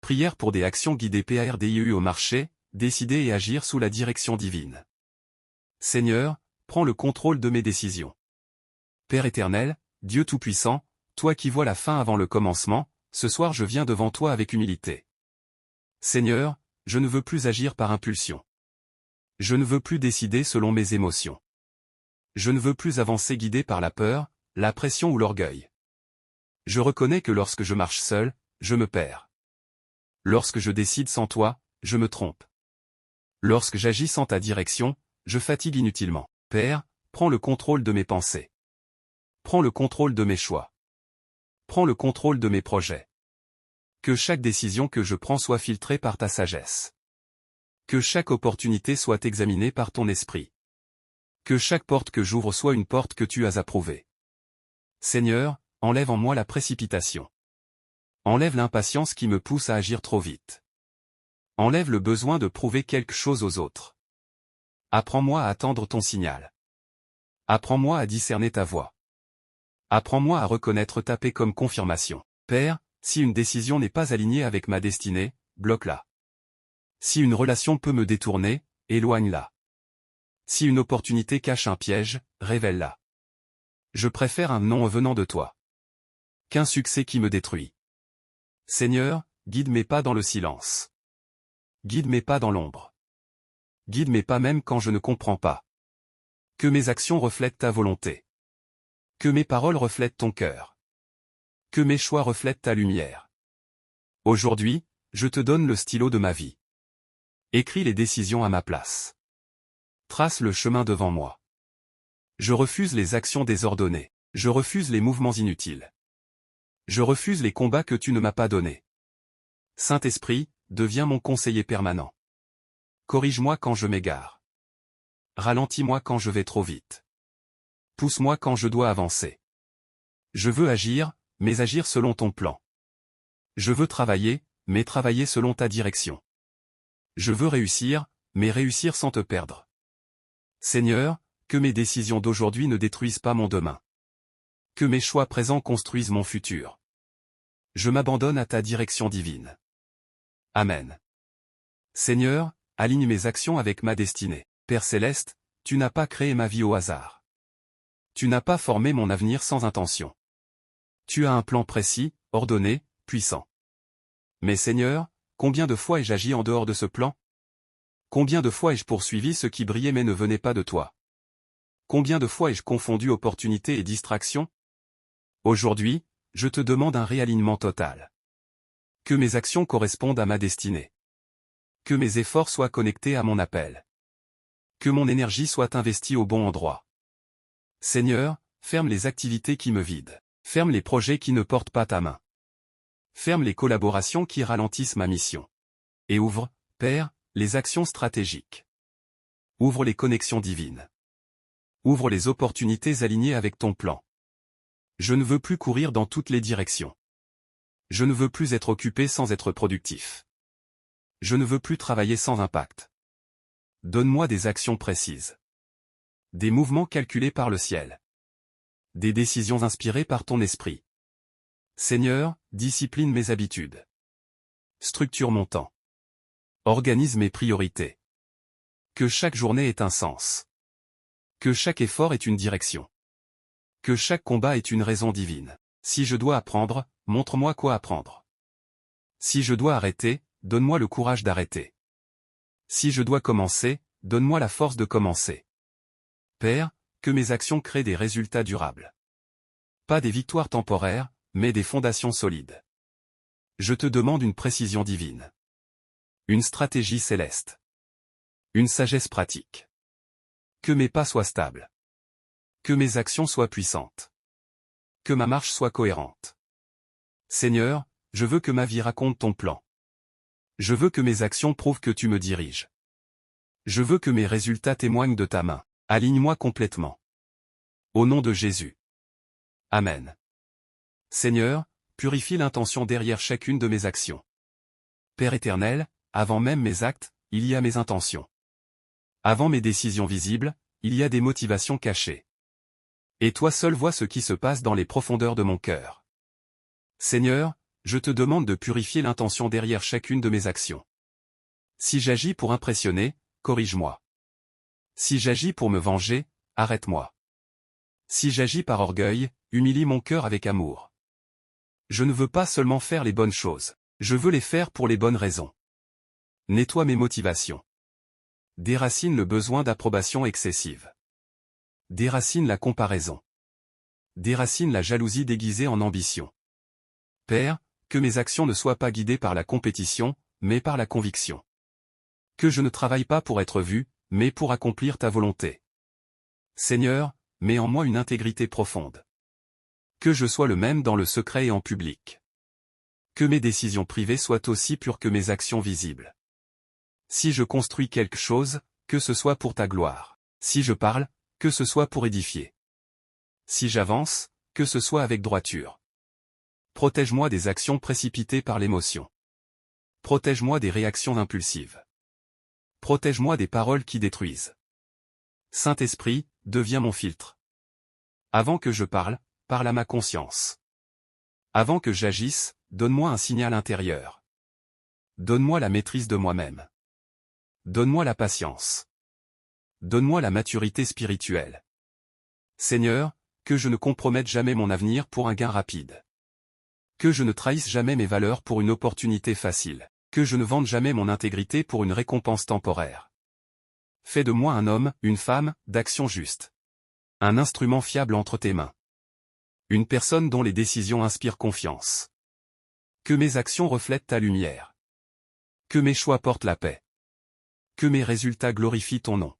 Prière pour des actions guidées PARDIU au marché, décider et agir sous la direction divine. Seigneur, prends le contrôle de mes décisions. Père éternel, Dieu Tout-Puissant, toi qui vois la fin avant le commencement, ce soir je viens devant toi avec humilité. Seigneur, je ne veux plus agir par impulsion. Je ne veux plus décider selon mes émotions. Je ne veux plus avancer guidé par la peur, la pression ou l'orgueil. Je reconnais que lorsque je marche seul, je me perds. Lorsque je décide sans toi, je me trompe. Lorsque j'agis sans ta direction, je fatigue inutilement. Père, prends le contrôle de mes pensées. Prends le contrôle de mes choix. Prends le contrôle de mes projets. Que chaque décision que je prends soit filtrée par ta sagesse. Que chaque opportunité soit examinée par ton esprit. Que chaque porte que j'ouvre soit une porte que tu as approuvée. Seigneur, enlève en moi la précipitation. Enlève l'impatience qui me pousse à agir trop vite. Enlève le besoin de prouver quelque chose aux autres. Apprends-moi à attendre ton signal. Apprends-moi à discerner ta voix. Apprends-moi à reconnaître ta paix comme confirmation. Père, si une décision n'est pas alignée avec ma destinée, bloque-la. Si une relation peut me détourner, éloigne-la. Si une opportunité cache un piège, révèle-la. Je préfère un non venant de toi qu'un succès qui me détruit. Seigneur, guide mes pas dans le silence. Guide mes pas dans l'ombre. Guide mes pas même quand je ne comprends pas. Que mes actions reflètent ta volonté. Que mes paroles reflètent ton cœur. Que mes choix reflètent ta lumière. Aujourd'hui, je te donne le stylo de ma vie. Écris les décisions à ma place. Trace le chemin devant moi. Je refuse les actions désordonnées. Je refuse les mouvements inutiles. Je refuse les combats que tu ne m'as pas donnés. Saint-Esprit, deviens mon conseiller permanent. Corrige-moi quand je m'égare. Ralentis-moi quand je vais trop vite. Pousse-moi quand je dois avancer. Je veux agir, mais agir selon ton plan. Je veux travailler, mais travailler selon ta direction. Je veux réussir, mais réussir sans te perdre. Seigneur, que mes décisions d'aujourd'hui ne détruisent pas mon demain. Que mes choix présents construisent mon futur. Je m'abandonne à ta direction divine. Amen. Seigneur, aligne mes actions avec ma destinée. Père céleste, tu n'as pas créé ma vie au hasard. Tu n'as pas formé mon avenir sans intention. Tu as un plan précis, ordonné, puissant. Mais Seigneur, combien de fois ai-je agi en dehors de ce plan? Combien de fois ai-je poursuivi ce qui brillait mais ne venait pas de toi? Combien de fois ai-je confondu opportunité et distraction? Aujourd'hui, je te demande un réalignement total. Que mes actions correspondent à ma destinée. Que mes efforts soient connectés à mon appel. Que mon énergie soit investie au bon endroit. Seigneur, ferme les activités qui me vident. Ferme les projets qui ne portent pas ta main. Ferme les collaborations qui ralentissent ma mission. Et ouvre, Père, les actions stratégiques. Ouvre les connexions divines. Ouvre les opportunités alignées avec ton plan. Je ne veux plus courir dans toutes les directions. Je ne veux plus être occupé sans être productif. Je ne veux plus travailler sans impact. Donne-moi des actions précises. Des mouvements calculés par le ciel. Des décisions inspirées par ton esprit. Seigneur, discipline mes habitudes. Structure mon temps. Organise mes priorités. Que chaque journée ait un sens. Que chaque effort ait une direction. Que chaque combat ait une raison divine. Si je dois apprendre, montre-moi quoi apprendre. Si je dois arrêter, donne-moi le courage d'arrêter. Si je dois commencer, donne-moi la force de commencer. Père, que mes actions créent des résultats durables. Pas des victoires temporaires, mais des fondations solides. Je te demande une précision divine. Une stratégie céleste. Une sagesse pratique. Que mes pas soient stables. Que mes actions soient puissantes. Que ma marche soit cohérente. Seigneur, je veux que ma vie raconte ton plan. Je veux que mes actions prouvent que tu me diriges. Je veux que mes résultats témoignent de ta main. Aligne-moi complètement. Au nom de Jésus. Amen. Seigneur, purifie l'intention derrière chacune de mes actions. Père éternel, avant même mes actes, il y a mes intentions. Avant mes décisions visibles, il y a des motivations cachées. Et toi seul vois ce qui se passe dans les profondeurs de mon cœur. Seigneur, je te demande de purifier l'intention derrière chacune de mes actions. Si j'agis pour impressionner, corrige-moi. Si j'agis pour me venger, arrête-moi. Si j'agis par orgueil, humilie mon cœur avec amour. Je ne veux pas seulement faire les bonnes choses, je veux les faire pour les bonnes raisons. Nettoie mes motivations. Déracine le besoin d'approbation excessive. Déracine la comparaison. Déracine la jalousie déguisée en ambition. Père, que mes actions ne soient pas guidées par la compétition, mais par la conviction. Que je ne travaille pas pour être vu, mais pour accomplir ta volonté. Seigneur, mets en moi une intégrité profonde. Que je sois le même dans le secret et en public. Que mes décisions privées soient aussi pures que mes actions visibles. Si je construis quelque chose, que ce soit pour ta gloire. Si je parle, que ce soit pour édifier. Si j'avance, que ce soit avec droiture. Protège-moi des actions précipitées par l'émotion. Protège-moi des réactions impulsives. Protège-moi des paroles qui détruisent. Saint-Esprit, deviens mon filtre. Avant que je parle, parle à ma conscience. Avant que j'agisse, donne-moi un signal intérieur. Donne-moi la maîtrise de moi-même. Donne-moi la patience. Donne-moi la maturité spirituelle. Seigneur, que je ne compromette jamais mon avenir pour un gain rapide. Que je ne trahisse jamais mes valeurs pour une opportunité facile. Que je ne vende jamais mon intégrité pour une récompense temporaire. Fais de moi un homme, une femme, d'action juste. Un instrument fiable entre tes mains. Une personne dont les décisions inspirent confiance. Que mes actions reflètent ta lumière. Que mes choix portent la paix. Que mes résultats glorifient ton nom.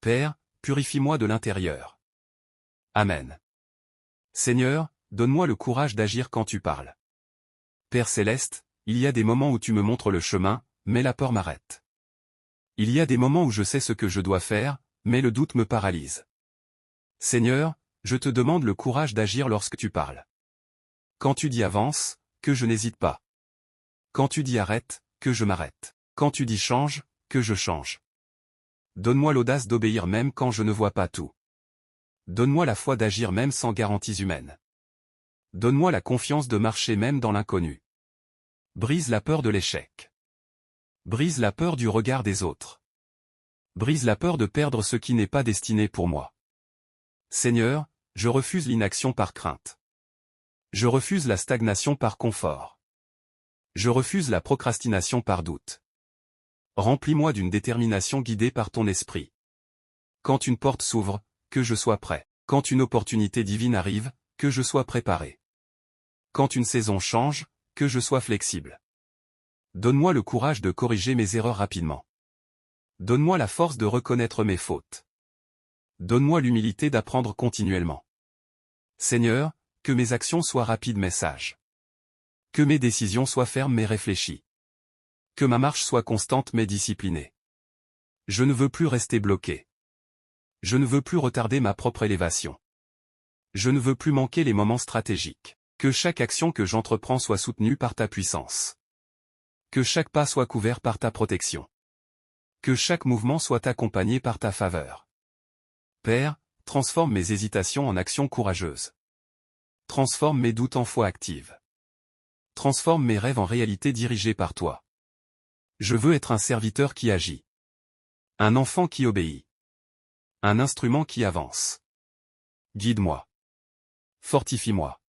Père, purifie-moi de l'intérieur. Amen. Seigneur, donne-moi le courage d'agir quand tu parles. Père céleste, il y a des moments où tu me montres le chemin, mais la peur m'arrête. Il y a des moments où je sais ce que je dois faire, mais le doute me paralyse. Seigneur, je te demande le courage d'agir lorsque tu parles. Quand tu dis avance, que je n'hésite pas. Quand tu dis arrête, que je m'arrête. Quand tu dis change, que je change. Donne-moi l'audace d'obéir même quand je ne vois pas tout. Donne-moi la foi d'agir même sans garanties humaines. Donne-moi la confiance de marcher même dans l'inconnu. Brise la peur de l'échec. Brise la peur du regard des autres. Brise la peur de perdre ce qui n'est pas destiné pour moi. Seigneur, je refuse l'inaction par crainte. Je refuse la stagnation par confort. Je refuse la procrastination par doute. Remplis-moi d'une détermination guidée par ton esprit. Quand une porte s'ouvre, que je sois prêt. Quand une opportunité divine arrive, que je sois préparé. Quand une saison change, que je sois flexible. Donne-moi le courage de corriger mes erreurs rapidement. Donne-moi la force de reconnaître mes fautes. Donne-moi l'humilité d'apprendre continuellement. Seigneur, que mes actions soient rapides mais sages. Que mes décisions soient fermes mais réfléchies. Que ma marche soit constante mais disciplinée. Je ne veux plus rester bloqué. Je ne veux plus retarder ma propre élévation. Je ne veux plus manquer les moments stratégiques. Que chaque action que j'entreprends soit soutenue par ta puissance. Que chaque pas soit couvert par ta protection. Que chaque mouvement soit accompagné par ta faveur. Père, transforme mes hésitations en actions courageuses. Transforme mes doutes en foi active. Transforme mes rêves en réalité dirigés par toi. Je veux être un serviteur qui agit. Un enfant qui obéit. Un instrument qui avance. Guide-moi. Fortifie-moi.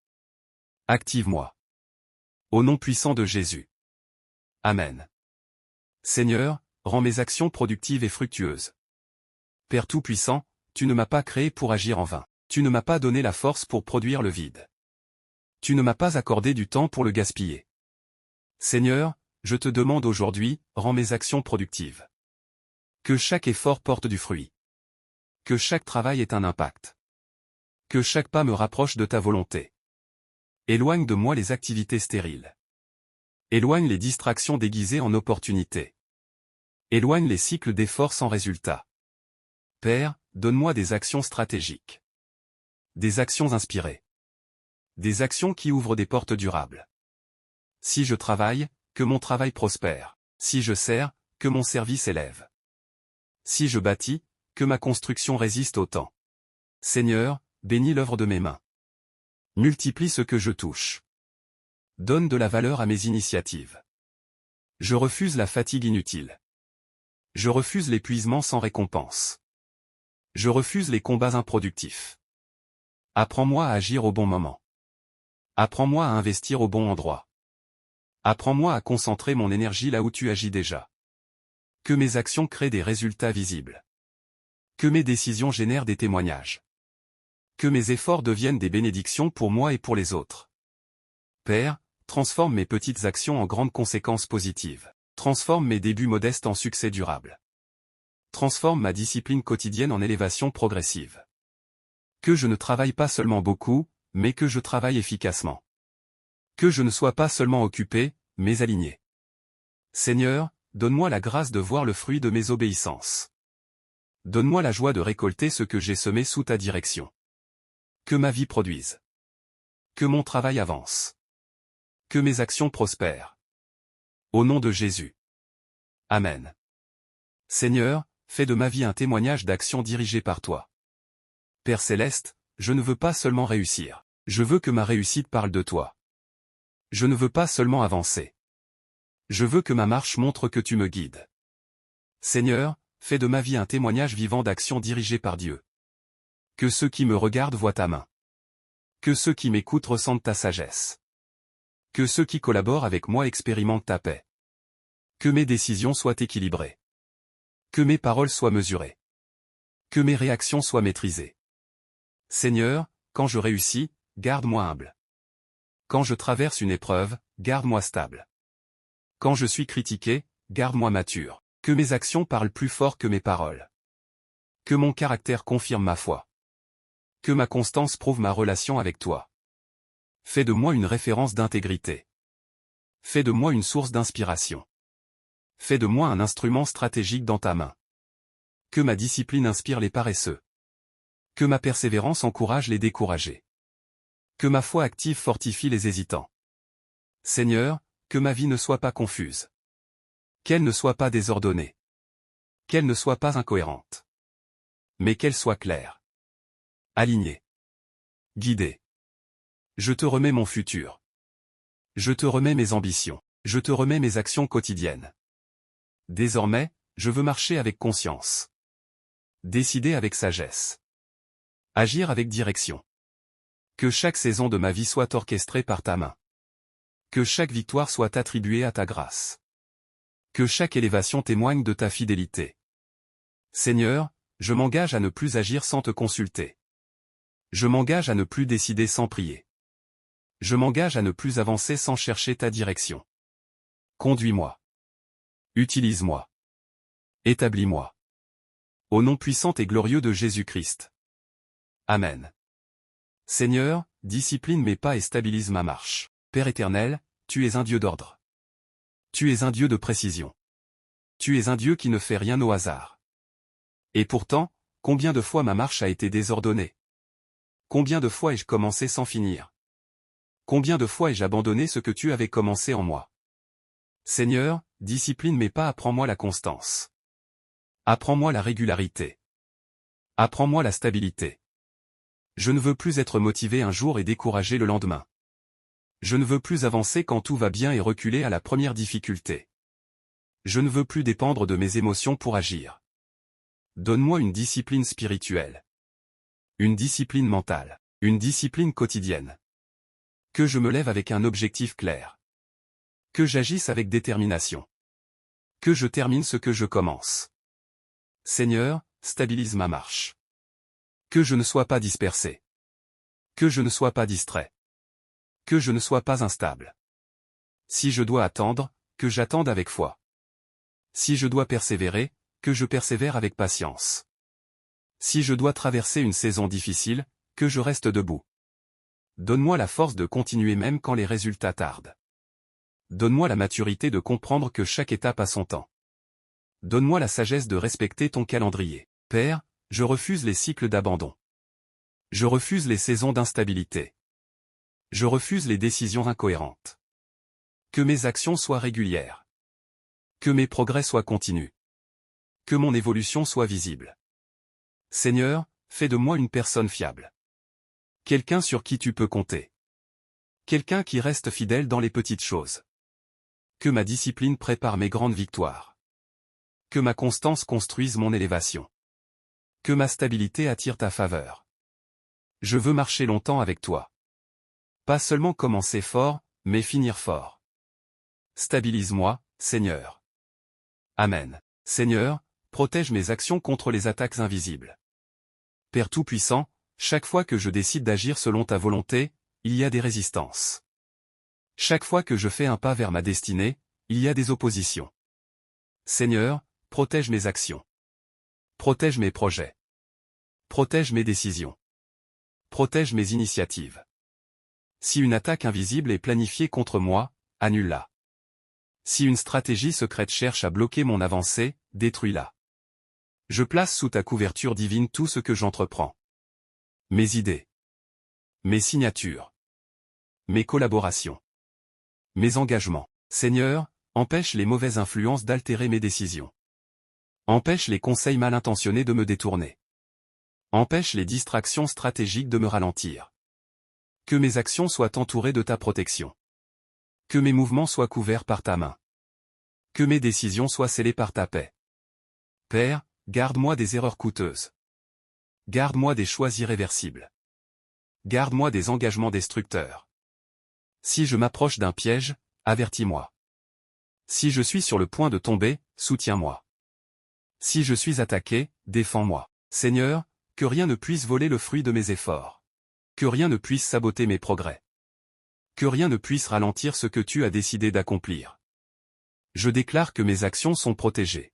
Active-moi. Au nom puissant de Jésus. Amen. Seigneur, rends mes actions productives et fructueuses. Père Tout-Puissant, tu ne m'as pas créé pour agir en vain. Tu ne m'as pas donné la force pour produire le vide. Tu ne m'as pas accordé du temps pour le gaspiller. Seigneur, je te demande aujourd'hui, rends mes actions productives. Que chaque effort porte du fruit. Que chaque travail ait un impact. Que chaque pas me rapproche de ta volonté. Éloigne de moi les activités stériles. Éloigne les distractions déguisées en opportunités. Éloigne les cycles d'efforts sans résultat. Père, donne-moi des actions stratégiques. Des actions inspirées. Des actions qui ouvrent des portes durables. Si je travaille, que mon travail prospère. Si je sers, que mon service élève. Si je bâtis, que ma construction résiste au temps. Seigneur, bénis l'œuvre de mes mains. Multiplie ce que je touche. Donne de la valeur à mes initiatives. Je refuse la fatigue inutile. Je refuse l'épuisement sans récompense. Je refuse les combats improductifs. Apprends-moi à agir au bon moment. Apprends-moi à investir au bon endroit. Apprends-moi à concentrer mon énergie là où tu agis déjà. Que mes actions créent des résultats visibles. Que mes décisions génèrent des témoignages. Que mes efforts deviennent des bénédictions pour moi et pour les autres. Père, transforme mes petites actions en grandes conséquences positives. Transforme mes débuts modestes en succès durable. Transforme ma discipline quotidienne en élévation progressive. Que je ne travaille pas seulement beaucoup, mais que je travaille efficacement. Que je ne sois pas seulement occupé, mais aligné. Seigneur, donne-moi la grâce de voir le fruit de mes obéissances. Donne-moi la joie de récolter ce que j'ai semé sous ta direction. Que ma vie produise. Que mon travail avance. Que mes actions prospèrent. Au nom de Jésus. Amen. Seigneur, fais de ma vie un témoignage d'action dirigée par toi. Père céleste, je ne veux pas seulement réussir. Je veux que ma réussite parle de toi. Je ne veux pas seulement avancer. Je veux que ma marche montre que tu me guides. Seigneur, fais de ma vie un témoignage vivant d'action dirigée par Dieu. Que ceux qui me regardent voient ta main. Que ceux qui m'écoutent ressentent ta sagesse. Que ceux qui collaborent avec moi expérimentent ta paix. Que mes décisions soient équilibrées. Que mes paroles soient mesurées. Que mes réactions soient maîtrisées. Seigneur, quand je réussis, garde-moi humble. Quand je traverse une épreuve, garde-moi stable. Quand je suis critiqué, garde-moi mature. Que mes actions parlent plus fort que mes paroles. Que mon caractère confirme ma foi. Que ma constance prouve ma relation avec toi. Fais de moi une référence d'intégrité. Fais de moi une source d'inspiration. Fais de moi un instrument stratégique dans ta main. Que ma discipline inspire les paresseux. Que ma persévérance encourage les découragés. Que ma foi active fortifie les hésitants. Seigneur, que ma vie ne soit pas confuse. Qu'elle ne soit pas désordonnée. Qu'elle ne soit pas incohérente. Mais qu'elle soit claire. Alignée. Guidée. Je te remets mon futur. Je te remets mes ambitions. Je te remets mes actions quotidiennes. Désormais, je veux marcher avec conscience. Décider avec sagesse. Agir avec direction. Que chaque saison de ma vie soit orchestrée par ta main. Que chaque victoire soit attribuée à ta grâce. Que chaque élévation témoigne de ta fidélité. Seigneur, je m'engage à ne plus agir sans te consulter. Je m'engage à ne plus décider sans prier. Je m'engage à ne plus avancer sans chercher ta direction. Conduis-moi. Utilise-moi. Établis-moi. Au nom puissant et glorieux de Jésus-Christ. Amen. Seigneur, discipline mes pas et stabilise ma marche. Père éternel, tu es un Dieu d'ordre. Tu es un Dieu de précision. Tu es un Dieu qui ne fait rien au hasard. Et pourtant, combien de fois ma marche a été désordonnée? Combien de fois ai-je commencé sans finir? Combien de fois ai-je abandonné ce que tu avais commencé en moi? Seigneur, discipline mes pas, apprends-moi la constance. Apprends-moi la régularité. Apprends-moi la stabilité. Je ne veux plus être motivé un jour et découragé le lendemain. Je ne veux plus avancer quand tout va bien et reculer à la première difficulté. Je ne veux plus dépendre de mes émotions pour agir. Donne-moi une discipline spirituelle. Une discipline mentale. Une discipline quotidienne. Que je me lève avec un objectif clair. Que j'agisse avec détermination. Que je termine ce que je commence. Seigneur, stabilise ma marche. Que je ne sois pas dispersé. Que je ne sois pas distrait. Que je ne sois pas instable. Si je dois attendre, que j'attende avec foi. Si je dois persévérer, que je persévère avec patience. Si je dois traverser une saison difficile, que je reste debout. Donne-moi la force de continuer même quand les résultats tardent. Donne-moi la maturité de comprendre que chaque étape a son temps. Donne-moi la sagesse de respecter ton calendrier. Père, je refuse les cycles d'abandon. Je refuse les saisons d'instabilité. Je refuse les décisions incohérentes. Que mes actions soient régulières. Que mes progrès soient continus. Que mon évolution soit visible. Seigneur, fais de moi une personne fiable. Quelqu'un sur qui tu peux compter. Quelqu'un qui reste fidèle dans les petites choses. Que ma discipline prépare mes grandes victoires. Que ma constance construise mon élévation. Que ma stabilité attire ta faveur. Je veux marcher longtemps avec toi. Pas seulement commencer fort, mais finir fort. Stabilise-moi, Seigneur. Amen. Seigneur, protège mes actions contre les attaques invisibles. Père Tout-Puissant, chaque fois que je décide d'agir selon ta volonté, il y a des résistances. Chaque fois que je fais un pas vers ma destinée, il y a des oppositions. Seigneur, protège mes actions. Protège mes projets. Protège mes décisions. Protège mes initiatives. Si une attaque invisible est planifiée contre moi, annule-la. Si une stratégie secrète cherche à bloquer mon avancée, détruis-la. Je place sous ta couverture divine tout ce que j'entreprends. Mes idées. Mes signatures. Mes collaborations. Mes engagements. Seigneur, empêche les mauvaises influences d'altérer mes décisions. Empêche les conseils mal intentionnés de me détourner. Empêche les distractions stratégiques de me ralentir. Que mes actions soient entourées de ta protection. Que mes mouvements soient couverts par ta main. Que mes décisions soient scellées par ta paix. Père, garde-moi des erreurs coûteuses. Garde-moi des choix irréversibles. Garde-moi des engagements destructeurs. Si je m'approche d'un piège, avertis-moi. Si je suis sur le point de tomber, soutiens-moi. Si je suis attaqué, défends-moi. Seigneur, que rien ne puisse voler le fruit de mes efforts. Que rien ne puisse saboter mes progrès. Que rien ne puisse ralentir ce que tu as décidé d'accomplir. Je déclare que mes actions sont protégées.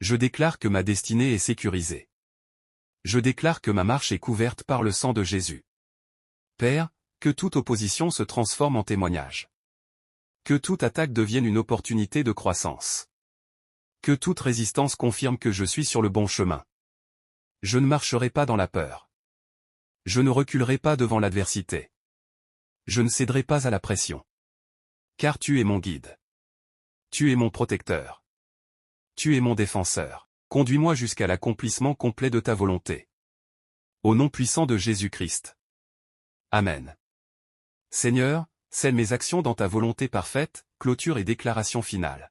Je déclare que ma destinée est sécurisée. Je déclare que ma marche est couverte par le sang de Jésus. Père, que toute opposition se transforme en témoignage. Que toute attaque devienne une opportunité de croissance. Que toute résistance confirme que je suis sur le bon chemin. Je ne marcherai pas dans la peur. Je ne reculerai pas devant l'adversité. Je ne céderai pas à la pression. Car tu es mon guide. Tu es mon protecteur. Tu es mon défenseur. Conduis-moi jusqu'à l'accomplissement complet de ta volonté. Au nom puissant de Jésus-Christ. Amen. Seigneur, scelle mes actions dans ta volonté parfaite, clôture et déclaration finale.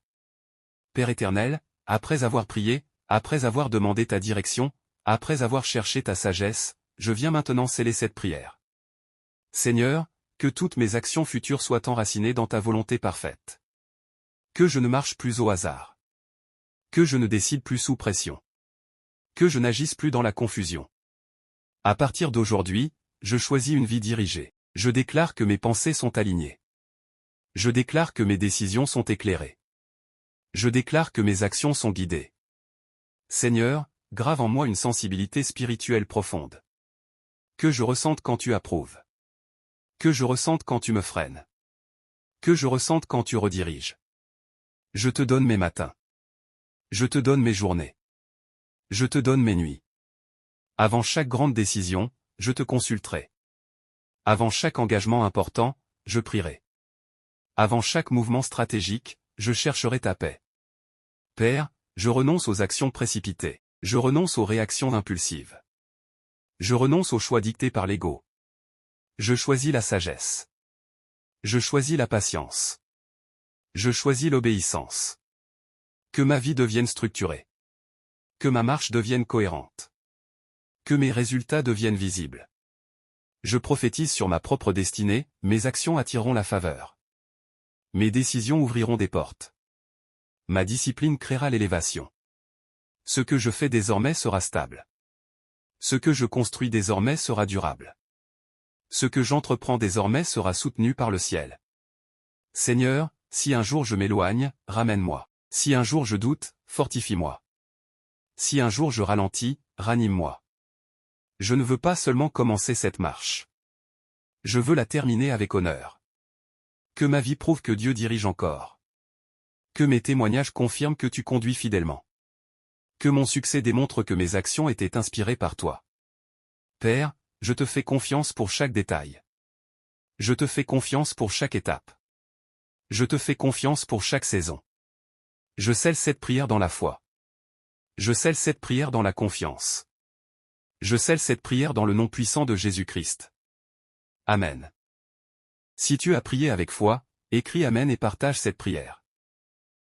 Père éternel, après avoir prié, après avoir demandé ta direction, après avoir cherché ta sagesse, je viens maintenant sceller cette prière. Seigneur, que toutes mes actions futures soient enracinées dans ta volonté parfaite. Que je ne marche plus au hasard. Que je ne décide plus sous pression. Que je n'agisse plus dans la confusion. À partir d'aujourd'hui, je choisis une vie dirigée. Je déclare que mes pensées sont alignées. Je déclare que mes décisions sont éclairées. Je déclare que mes actions sont guidées. Seigneur, grave en moi une sensibilité spirituelle profonde. Que je ressente quand tu approuves. Que je ressente quand tu me freines. Que je ressente quand tu rediriges. Je te donne mes matins. Je te donne mes journées. Je te donne mes nuits. Avant chaque grande décision, je te consulterai. Avant chaque engagement important, je prierai. Avant chaque mouvement stratégique, je chercherai ta paix. Père, je renonce aux actions précipitées. Je renonce aux réactions impulsives. Je renonce aux choix dictés par l'ego. Je choisis la sagesse. Je choisis la patience. Je choisis l'obéissance. Que ma vie devienne structurée. Que ma marche devienne cohérente. Que mes résultats deviennent visibles. Je prophétise sur ma propre destinée, mes actions attireront la faveur. Mes décisions ouvriront des portes. Ma discipline créera l'élévation. Ce que je fais désormais sera stable. Ce que je construis désormais sera durable. Ce que j'entreprends désormais sera soutenu par le ciel. Seigneur, si un jour je m'éloigne, ramène-moi. Si un jour je doute, fortifie-moi. Si un jour je ralentis, ranime-moi. Je ne veux pas seulement commencer cette marche. Je veux la terminer avec honneur. Que ma vie prouve que Dieu dirige encore. Que mes témoignages confirment que tu conduis fidèlement. Que mon succès démontre que mes actions étaient inspirées par toi. Père, je te fais confiance pour chaque détail. Je te fais confiance pour chaque étape. Je te fais confiance pour chaque saison. Je scelle cette prière dans la foi. Je scelle cette prière dans la confiance. Je scelle cette prière dans le nom puissant de Jésus-Christ. Amen. Si tu as prié avec foi, écris Amen et partage cette prière.